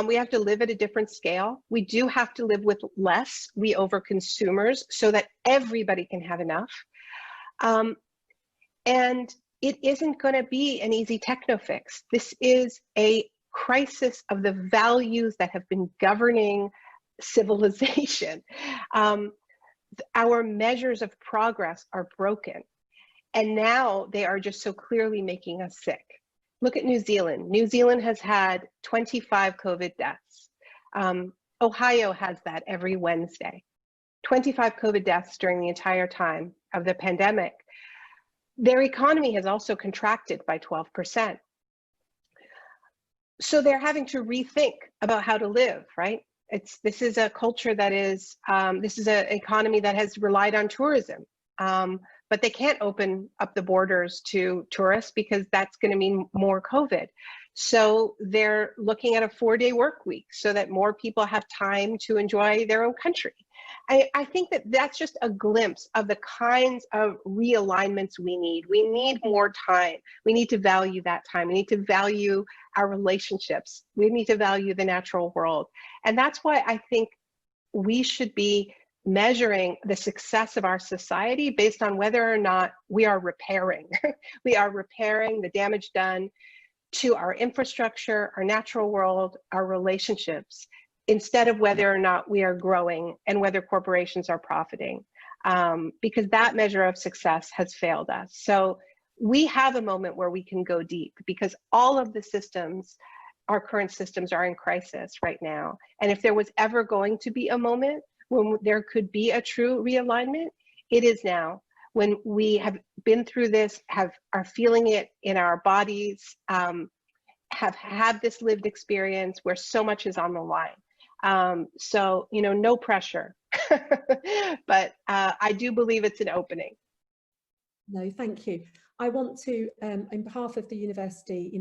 We have to live at a different scale. We do have to live with less, we over-consumers, so that everybody can have enough. And it isn't going to be an easy techno fix. This is a crisis of the values that have been governing civilization. Our measures of progress are broken, and now they are just so clearly making us sick. Look at New Zealand. New Zealand has had 25 COVID deaths. Ohio has that every Wednesday. 25 COVID deaths during the entire time of the pandemic. Their economy has also contracted by 12%. So they're having to rethink about how to live, right? This is a culture that is, this is an economy that has relied on tourism, but they can't open up the borders to tourists because that's going to mean more COVID. So they're looking at a 4-day work week so that more people have time to enjoy their own country. I think that that's just a glimpse of the kinds of realignments we need. We need more time. We need to value that time. We need to value our relationships. We need to value the natural world. And that's why I think we should be measuring the success of our society based on whether or not we are repairing. We are repairing the damage done to our infrastructure, our natural world, our relationships, instead of whether or not we are growing and whether corporations are profiting, because that measure of success has failed us. So we have a moment where we can go deep because all of the systems, our current systems, are in crisis right now. And if there was ever going to be a moment when there could be a true realignment, it is now, when we have been through this, are feeling it in our bodies, have had this lived experience where so much is on the line. So, you know, no pressure, but I do believe it's an opening.
No, thank you. I want to, on behalf of the university,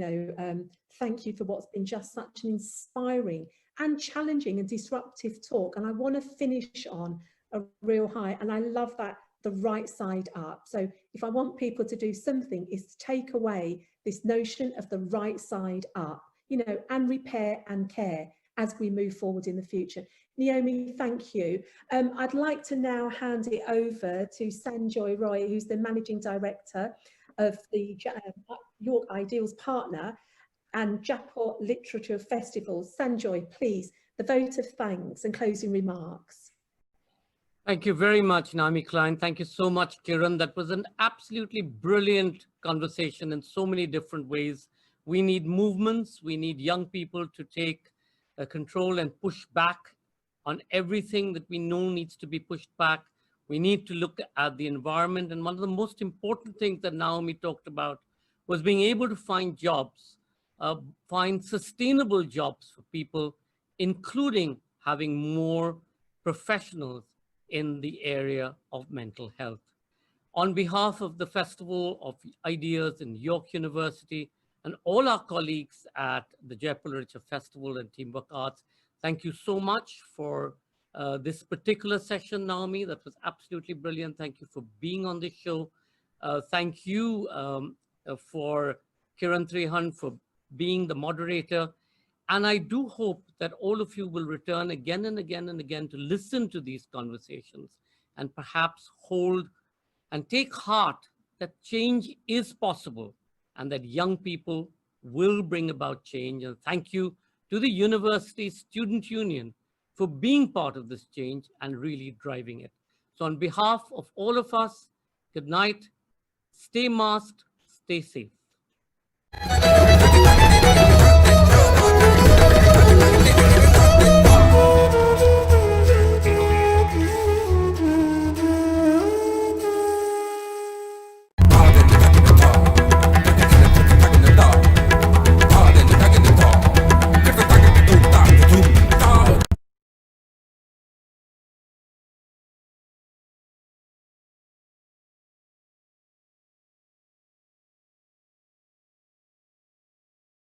thank you for what's been just such an inspiring and challenging and disruptive talk. And I want to finish on a real high. And I love that, the right side up. So if I want people to do something, is to take away this notion of the right side up, and repair and care as we move forward in the future. Naomi, thank you. I'd like to now hand it over to Sanjoy Roy, who's the Managing Director of the York Ideals Partner and Jaipur Literature Festival. Sanjoy, please, the vote of thanks and closing remarks.
Thank you very much, Naomi Klein. Thank you so much, Kiran. That was an absolutely brilliant conversation in so many different ways. We need movements. We need young people to take control and push back on everything that we know needs to be pushed back. We need to look at the environment. And one of the most important things that Naomi talked about was being able to find jobs, find sustainable jobs for people, including having more professionals in the area of mental health. On behalf of the Festival of Ideas in York University and all our colleagues at the Jaipur Literature Festival and Teamwork Arts, thank you so much for this particular session, Naomi. That was absolutely brilliant. Thank you for being on this show. Thank you for Kiran Trehan for being the moderator. And I do hope that all of you will return again and again and again to listen to these conversations and perhaps hold and take heart that change is possible and that young people will bring about change. And thank you to the University Student Union for being part of this change and really driving it. So on behalf of all of us, good night, stay masked, stay safe.